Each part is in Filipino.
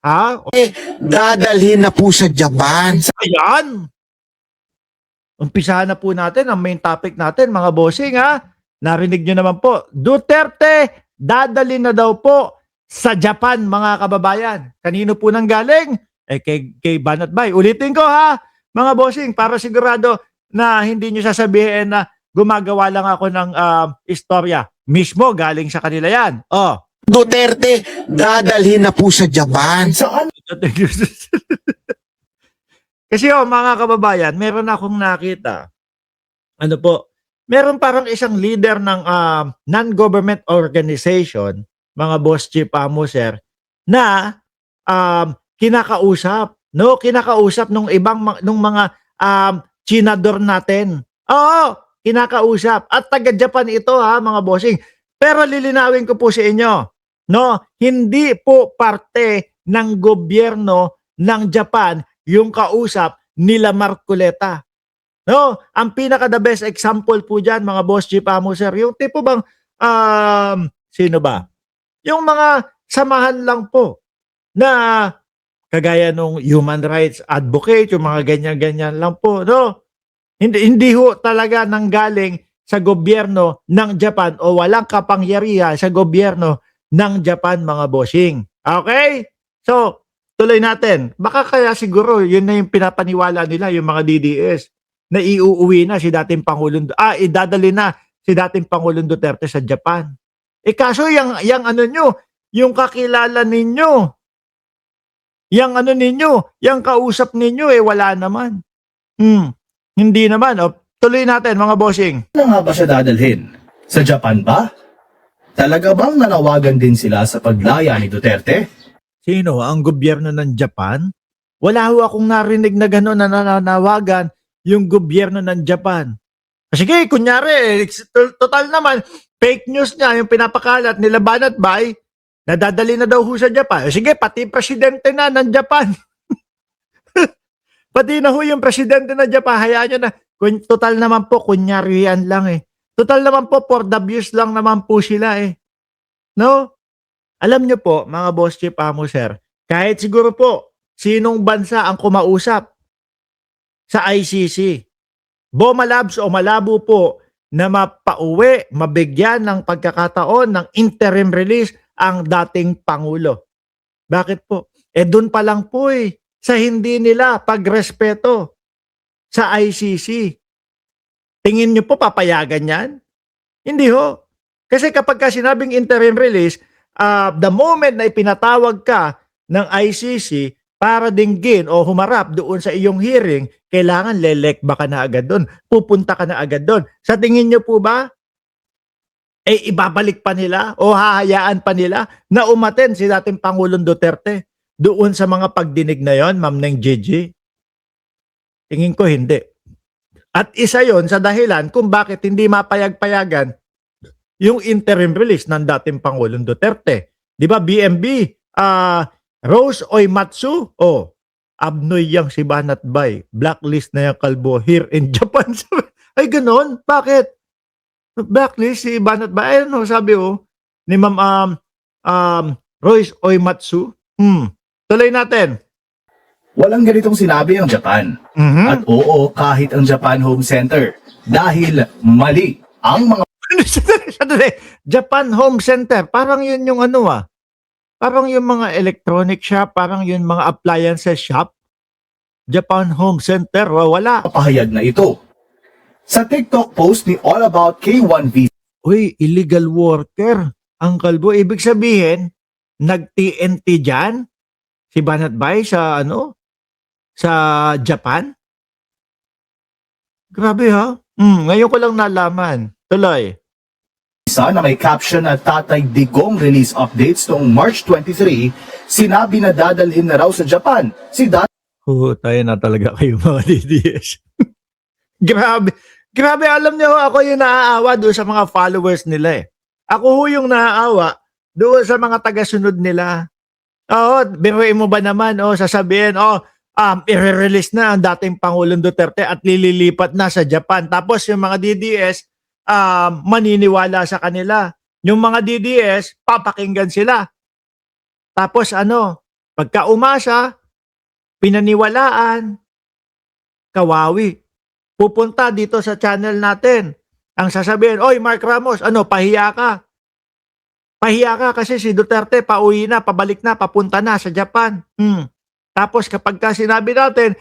Ha? Dadalhin na po sa Japan. Ayan! Umpisahan na po natin ang main topic natin, mga bossing, ha? Narinig nyo naman po, Duterte, dadalhin na daw po sa Japan, mga kababayan. Kanino po nang galing? Kay Banat Bay. Ulitin ko, ha, mga bossing, para sigurado na hindi nyo sasabihin na gumagawa lang ako ng istorya. Mismo, galing sa kanila yan. Oh. Duterte, dadalhin na po sa Japan. Saan? Kasi mga kababayan, meron akong nakita. Ano po? Meron parang isang leader ng non-government organization, mga boss chief sir, na kinakausap, no? Kinakausap nung ibang nung mga chinador natin. Oo, kinakausap. At taga-Japan ito, ha, mga bossing. Pero lilinawin ko po sa inyo, no? Hindi po parte ng gobyerno ng Japan yung kausap nila Marcoleta. No, ang pinaka the best example po diyan, mga boss chief sir, yung tipo bang sino ba? Yung mga samahan lang po na kagaya nung human rights advocate, yung mga ganyan-ganyan lang po, no? Hindi ho talaga nanggaling sa gobyerno ng Japan o walang kapangyarihan sa gobyerno ng Japan, mga bossing. Okay? So, tuloy natin. Baka kaya siguro yun na yung pinapaniwala nila, yung mga DDS, na iuuwi na si dating Pangulong idadali na si dating Pangulong Duterte sa Japan. Kaso yung ano nyo, yung kakilala ninyo, yung ano ninyo, yung kausap ninyo, wala naman. Hindi naman. Tuloy natin, mga bossing. Ano nga ba siya dadalhin? Sa Japan ba? Talaga bang nanawagan din sila sa paglaya ni Duterte? Sino? Ang gobyerno ng Japan? Wala ho akong narinig na gano'n na nananawagan yung gobyerno ng Japan. Sige, kunyari, total naman, fake news niya, yung pinapakalat nila Banat Bay, nadadali na daw ho sa Japan. Sige, pati presidente na ng Japan. Pati na ho yung presidente ng Japan, hayaan nyo na. Total naman po, kunyari yan lang Total naman po, for the views lang naman po sila No? Alam nyo po, mga boss chief sir, kahit siguro po, sinong bansa ang kumausap sa ICC, malabs o malabo po na mapauwi, mabigyan ng pagkakataon ng interim release ang dating Pangulo. Bakit po? Doon pa lang po sa hindi nila pagrespeto sa ICC. Tingin nyo po papayagan yan? Hindi ho. Kasi kapag sinabing interim release, the moment na ipinatawag ka ng ICC para dinggin o humarap doon sa iyong hearing, kailangan lelekba ka na agad doon. Pupunta ka na agad doon. Sa tingin nyo po ba, ibabalik pa nila o hahayaan pa nila na umaten si dating Pangulong Duterte doon sa mga pagdinig na yon, Ma'am Neng Gigi? Tingin ko hindi. At isa yon sa dahilan kung bakit hindi mapayag-payagan yung interim release ng dating Pangulong Duterte. Di ba, BMB, Rose Oimatsu, abnoy yang si Banat Bay, blacklist na yung kalbo here in Japan. Ay, ganon? Bakit? Blacklist si Banat Bay? Ano sabi ni Ma'am Rose Oimatsu? Tuloy natin. Walang ganitong sinabi ang Japan. At oo, kahit ang Japan Home Center. Dahil mali ang mga Japan Home Center, parang yun yung parang yung mga electronic shop, parang yung mga appliances shop. Japan Home Center, wala. pahayag na ito. Sa TikTok post ni All About K1V, Uy, illegal worker. Ang kalbo, ibig sabihin, nag-TNT dyan? Si Banat Bay sa sa Japan? Grabe ha? Ngayon ko lang nalaman. Tuloy. isa na may caption na Tatay Digong release updates noong March 23, sinabi na dadalhin na raw sa Japan si Tayo na talaga kayo, mga DDS. Grabe. Grabe, alam niyo ako yung naaawa doon sa mga followers nila Ako yung naaawa doon sa mga taga-sunod nila. Biruin mo ba naman, sasabihin, i-release na ang dating Pangulong Duterte at lililipat na sa Japan. Tapos yung mga DDS, maniniwala sa kanila. Yung mga DDS, papakinggan sila. Tapos Pagka umasa, pinaniwalaan, kawawi. Pupunta dito sa channel natin. Ang sasabihin, "Oy, Mark Ramos, ano, pahiya ka. Pahiya ka kasi si Duterte pauwi na, pabalik na, papunta na sa Japan." Tapos kapag ka sinabi natin,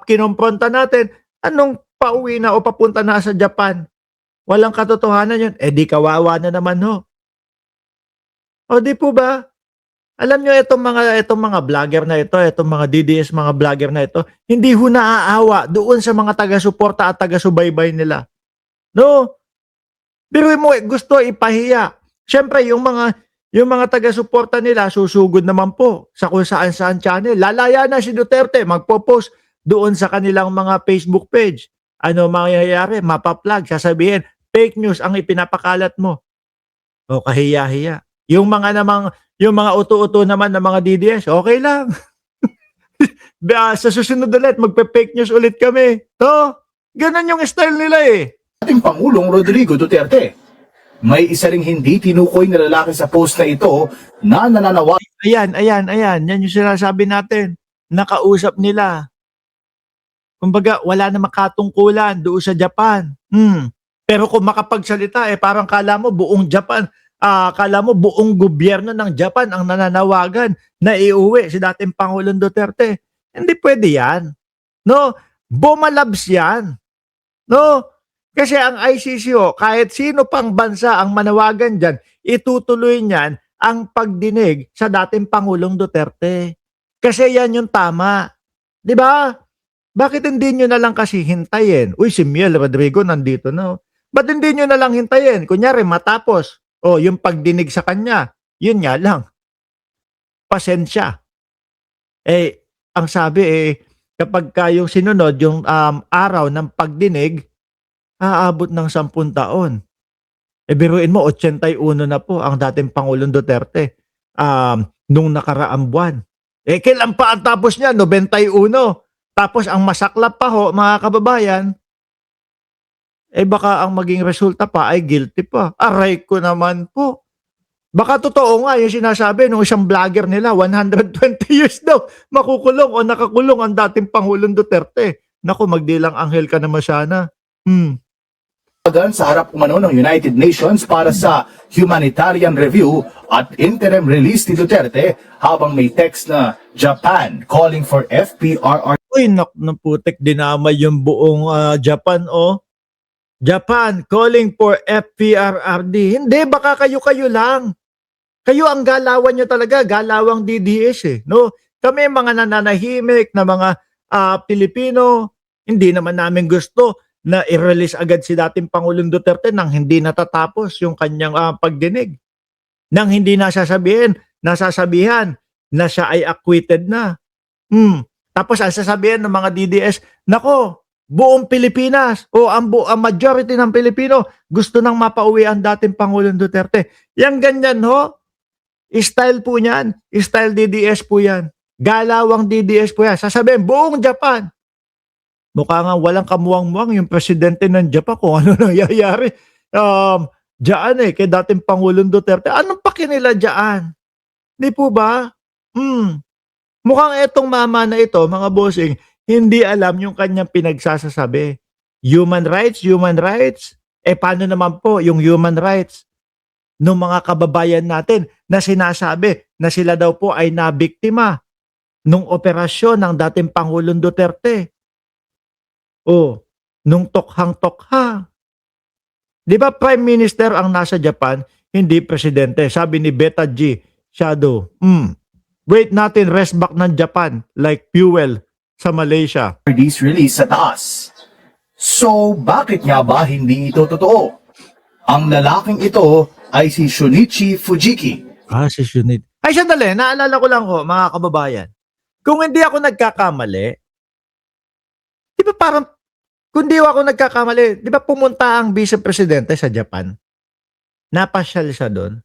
kinompronta natin, anong pauwi na o papunta na sa Japan? Walang katotohanan yun. Eh di kawawa na naman ho. O di po ba? Alam nyo itong mga vlogger na ito, itong mga DDS mga vlogger na ito, hindi ho naaawa doon sa mga taga-suporta at taga-subaybay nila. No? Pero mo gusto ipahiya. Siyempre yung mga taga-suporta nila susugod naman po sa kung saan-saan channel. Lalaya na si Duterte, magpo-post doon sa kanilang mga Facebook page. Ano mangyayari? Mapaplag, sasabihin, fake news ang ipinapakalat mo. O kahiya-hiya. Yung mga uto-uto naman ng mga DDS, okay lang. Sa susunod ulit, magpe-fake news ulit kami. To, ganun yung style nila eh. Ating Pangulong Rodrigo Duterte. May isa ring hindi tinukoy na lalaki sa post na ito na nananawa Ayan. Yan yung sinasabi natin. Nakausap nila. Kumbaga, wala na makatungkulan doon sa Japan. Pero kung makapagsalita, parang kala mo buong Japan, kala mo buong gobyerno ng Japan ang nananawagan na iuwi si dating Pangulong Duterte. Hindi pwede yan. No? Bumalabs yan. No? Kasi ang ICC, kahit sino pang bansa ang manawagan dyan, itutuloy niyan ang pagdinig sa dating Pangulong Duterte. Kasi yan yung tama. Di ba? Bakit hindi nyo na lang kasi hintayin? Uy, si Miel Rodrigo nandito na. Ba't hindi nyo na lang hintayin? Kunyari, matapos. Yung pagdinig sa kanya. Yun nga lang. Pasensya. Ang sabi kapag yung sinunod, yung araw ng pagdinig, aabot ng 10 taon. Biruin mo, 81 na po ang dating Pangulong Duterte nung nakaraang buwan. Kailan pa ang tapos niya? 91. Tapos ang masaklap pa ho, mga kababayan, baka ang maging resulta pa ay guilty pa. Aray ko naman po. Baka totoo nga yung sinasabi ng isang vlogger nila, 120 years daw makukulong o nakakulong ang dating Pangulong Duterte. Naku, magdilang anghel ka naman sana. sa harap umano ng United Nations para sa humanitarian review at interim release ni Duterte habang may text na Japan calling for FPRR. Uy, naputik, dinamay yung buong Japan, Japan calling for FPRRD. Hindi, baka kayo lang. Kayo ang galawan nyo talaga, galawang DDS no? Kami mga nananahimik na mga Pilipino, hindi naman namin gusto na i-release agad si dating Pangulong Duterte nang hindi natatapos yung kanyang pagdinig. Nang hindi nasasabihan na siya ay acquitted na. Tapos ang sasabihin ng mga DDS, nako, buong Pilipinas o ang majority ng Pilipino gusto nang mapauwi ang dating Pangulong Duterte. Yang ganyan ho, style po niyan, style DDS po yan. Galawang DDS po yan. Sasabihin, buong Japan. Mukha nga walang kamuwang-muwang yung presidente ng Japan kung ano nangyayari. Diyan kay dating Pangulong Duterte. Anong paki nila diyan? Di po ba? Mukhang etong mama na ito, mga bossing, hindi alam yung kanyang pinagsasasabi. Human rights? Paano naman po yung human rights ng mga kababayan natin na sinasabi na sila daw po ay nabiktima nung operasyon ng dating Pangulong Duterte? Nung tokhang-tokha. Di ba Prime Minister ang nasa Japan, hindi presidente? Sabi ni Beta G. Shadow, wait natin rest back ng Japan like fuel sa Malaysia. This release sa taas. So, bakit nga ba hindi ito totoo? Ang lalaking ito ay si Shunichi Fujiki. Si Shunichi. Ay, sandali, naalala ko lang ho, mga kababayan. Kung hindi ako nagkakamali, di ba parang, kung di ako nagkakamali, di ba pumunta ang Vice Presidente sa Japan? Napasyal siya doon.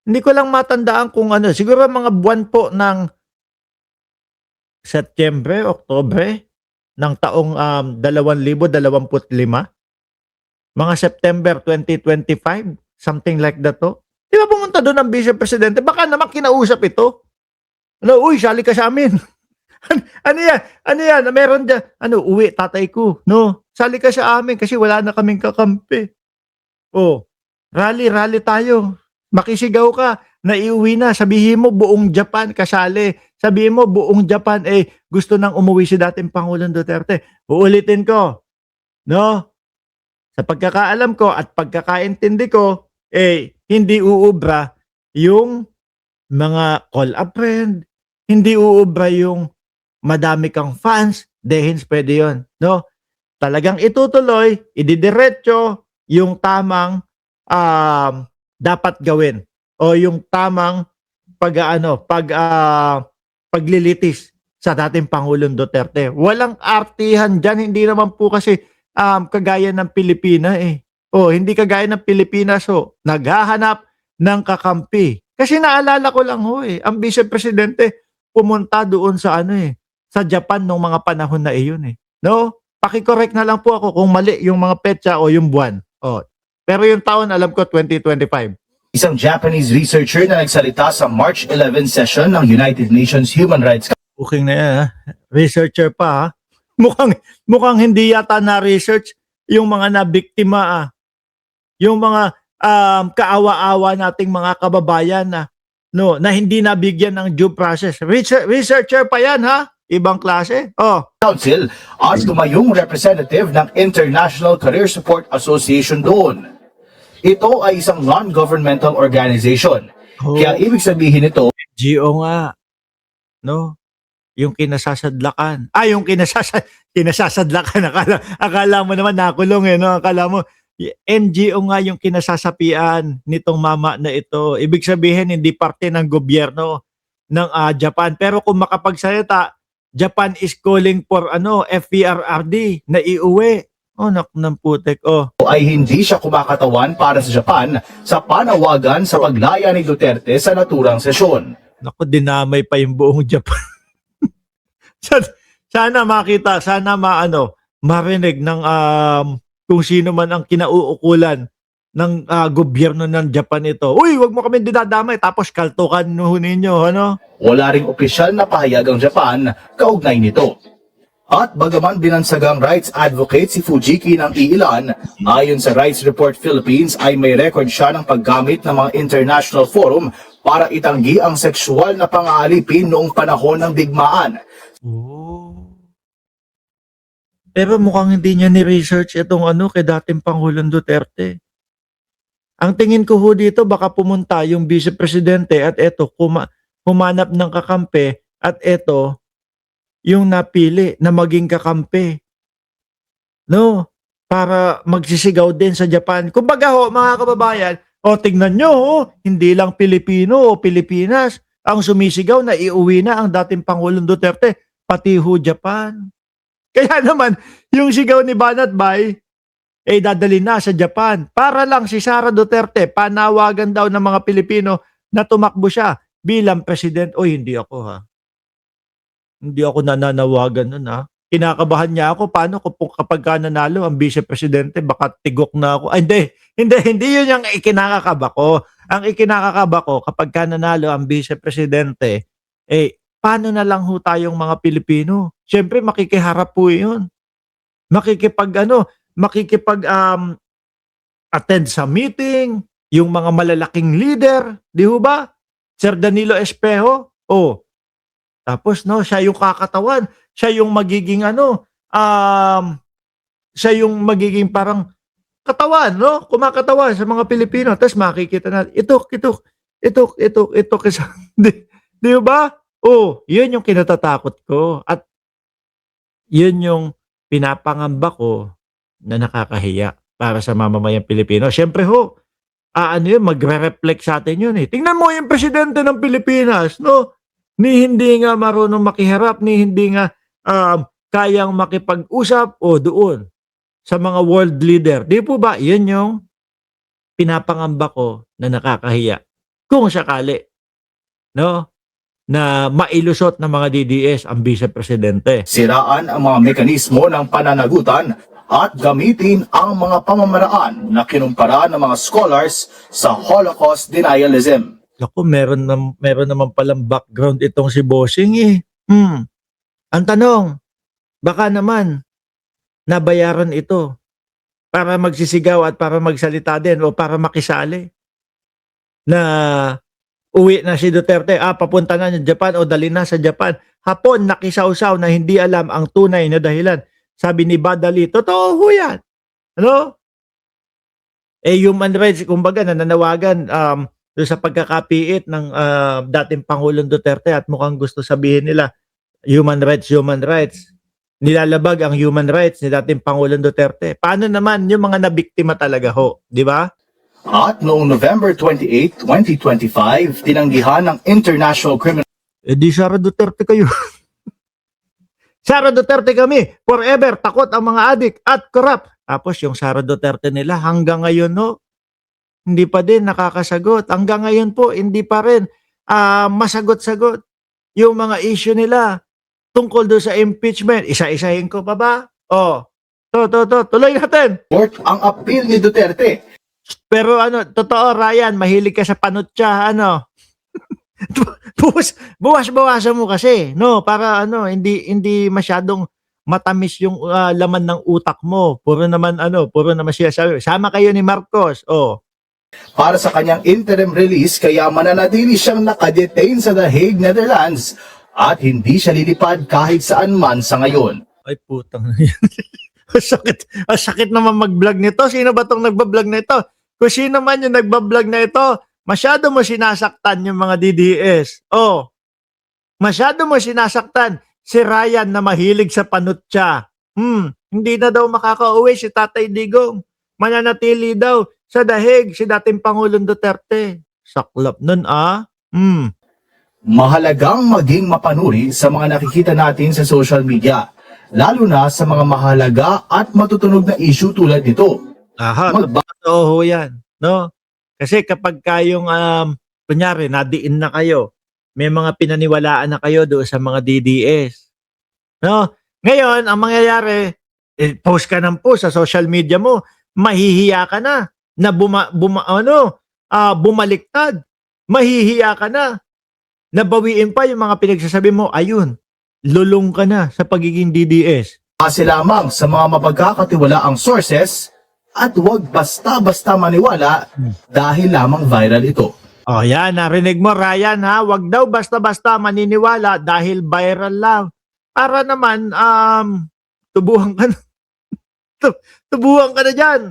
Hindi ko lang matandaan kung ano, siguro mga buwan po ng Setyembre, Oktubre ng taong 2025. Mga September 2025, something like that to. Di ba pumunta pumunta doon ang Vice Presidente, baka naman kinausap ito. Uy, sali ka sa amin. Ano yan? Ano yan? Meron dyan. Uwi, tatay ko. No, sali ka sa amin kasi wala na kaming kakampi. Rally tayo. Makisigaw ka. Naiuwi na. Sabihin mo, buong Japan kasali. Sabihin mo, buong Japan, gusto nang umuwi si dating Pangulong Duterte. Uulitin ko. No? Sa pagkakaalam ko at pagkakaintindi ko, hindi uubra yung mga call a friend. Hindi uubra yung madami kang fans, dehins pwede yun. No? Talagang itutuloy, ididiretso yung tamang dapat gawin o yung tamang paglilitis sa dating Pangulong Duterte. Walang artihan dyan, hindi naman po kasi kagaya ng Pilipinas hindi kagaya ng Pilipinas naghahanap ng kakampi. Kasi naalala ko lang ang Vice Presidente pumunta doon sa sa Japan nung mga panahon na iyon No? Paki-correct na lang po ako kung mali yung mga petsa o yung buwan. Pero yung taon alam ko 2025. Isang Japanese researcher na nagsalita sa March 11 session ng United Nations Human Rights Booking na yan Researcher pa Mukhang hindi yata na-research yung mga nabiktima Yung mga kaawa-awa nating mga kababayan na hindi nabigyan ng due process. Researcher pa yan Ibang klase. Council at tumayong representative ng International Career Support Association doon. Ito ay isang non-governmental organization. Kaya ibig sabihin nito, NGO nga. No? Yung kinasasadlakan. Yung kinasasadlakan. Akala mo naman nakulong no? Akala mo, NGO nga yung kinasasapian nitong mama na ito. Ibig sabihin, hindi parte ng gobyerno ng Japan. Pero kung makapagsalita, Japan is calling for FPRRD na iuwi. Ng putek. ay hindi siya kumakatawan para sa Japan sa panawagan sa paglaya ni Duterte sa naturang sesyon. Naku, dinamay pa yung buong Japan. Sana makita, sana marinig ng kung sino man ang kinauukulan ng gobyerno ng Japan ito. Uy, wag mo kami dinadamay tapos kaltukan ninyo, Wala ring opisyal na pahayag ang Japan kaugnay nito. At bagaman binansagang rights advocate si Fujiki ng iilan, ayon sa Rights Report Philippines ay may record siya ng paggamit ng mga international forum para itanggi ang sexual na pang-aalipin noong panahon ng digmaan. Pero mukhang hindi niya ni-research itong kay dating Pangulong Duterte. Ang tingin ko dito baka pumunta yung Vice Presidente at eto humanap ng kakampi at eto yung napili na maging kakampi. No? Para magsisigaw din sa Japan. Kumbaga mga kababayan, tignan nyo hindi lang Pilipino o Pilipinas ang sumisigaw na iuwi na ang dating Pangulong Duterte, pati Japan. Kaya naman, yung sigaw ni Banat Bay, dadali na sa Japan. Para lang si Sara Duterte, panawagan daw ng mga Pilipino na tumakbo siya bilang president. Hindi ako Hindi ako nananawagan nun Kinakabahan niya ako. Paano kapag nanalo ang Vice Presidente, baka tigok na ako. Hindi yun yung ikinakakaba ko. Ang ikinakakaba ko, kapag nanalo ang Vice Presidente, paano na lang tayong mga Pilipino? Siyempre, makikiharap po yun. Attend sa meeting, yung mga malalaking leader, di ba? Sir Danilo Espejo, tapos siya yung kakatawan, siya yung magiging siya yung magiging parang katawan, kumakatawan sa mga Pilipino. Tapos makikita natin, ito kasi, di ba? Yun yung kinatatakot ko. At yun yung pinapangamba ko na nakakahiya para sa mamamayang Pilipino. Siyempre magre-reflect sa atin yun Tingnan mo yung presidente ng Pilipinas, ni hindi nga marunong makiharap, ni hindi nga kayang makipag-usap doon sa mga world leader. Di po ba? Yun yung pinapangamba ko na nakakahiya. Kung sakali, na mailusot ng mga DDS ang Vice Presidente. Siraan ang mga mekanismo ng pananagutan at gamitin ang mga pamamaraan na kinumpara ng mga scholars sa Holocaust denialism. Ako, meron naman palang background itong si Bossing eh. Ang tanong, baka naman nabayaran ito para magsisigaw at para magsalita din o para makisali na uwi na si Duterte, papunta na ng Japan o dali na sa Japan. Hapon, nakisawsaw na hindi alam ang tunay na dahilan. Sabi ni Badali, totoo ho yan. Ano? Human rights, kumbaga, nananawagan doon sa pagkakapiit ng dating Pangulong Duterte at mukhang gusto sabihin nila, human rights, human rights. Nilalabag ang human rights ni dating Pangulong Duterte. Paano naman yung mga nabiktima talaga ho? Di ba? At noong November 28, 2025, tinanggihan ng International Criminal Di Sara Duterte kayo. Sara Duterte kami. Forever. Takot ang mga adik at corrupt. Tapos yung Sara Duterte nila hanggang ngayon no, hindi pa din nakakasagot. Hanggang ngayon po, hindi pa rin masagot-sagot yung mga issue nila tungkol doon sa impeachment. Isa-isahin ko pa ba? Tuloy natin. Court ang appeal ni Duterte. Pero totoo Ryan, mahilig ka sa panutya, buwas-bawasan mo kasi, no, para hindi masyadong matamis yung laman ng utak mo. Puro naman siya sabi. Sama kayo ni Marcos. Para sa kanyang interim release, kaya mananatili siyang nakadetain sa The Hague, Netherlands at hindi siya lilipad kahit saan man sa ngayon. Ay putang. Ang sakit naman mag-vlog nito. Sino ba tong nagba-vlog na ito? Kung sino man yung nagba-vlog na ito, masyado mo sinasaktan yung mga DDS. Masyado mo sinasaktan si Ryan na mahilig sa panutya. Hindi na daw makakauwi si Tatay Digong. Mananatili daw sa dahig si dating Pangulong Duterte. Saklap nun Mahalagang maging mapanuri sa mga nakikita natin sa social media, lalo na sa mga mahalaga at matutunog na issue tulad nito. Totoo yan. No? Kasi kapag kayong, kunyari, nadiin na kayo, may mga pinaniwalaan na kayo doon sa mga DDS. No? Ngayon, ang mangyayari, post ka ng post sa social media mo, mahihiya ka na bumaliktad. Mahihiya ka na. Nabawiin pa yung mga pinagsasabi mo, ayun, lulong ka na sa pagiging DDS. Kasi lamang sa mga mapagkakatiwalaang sources at huwag basta-basta maniwala dahil lamang viral ito. Yan, narinig mo Ryan ha, huwag daw basta-basta maniniwala dahil viral lang. Para naman, tubuhan ka na dyan.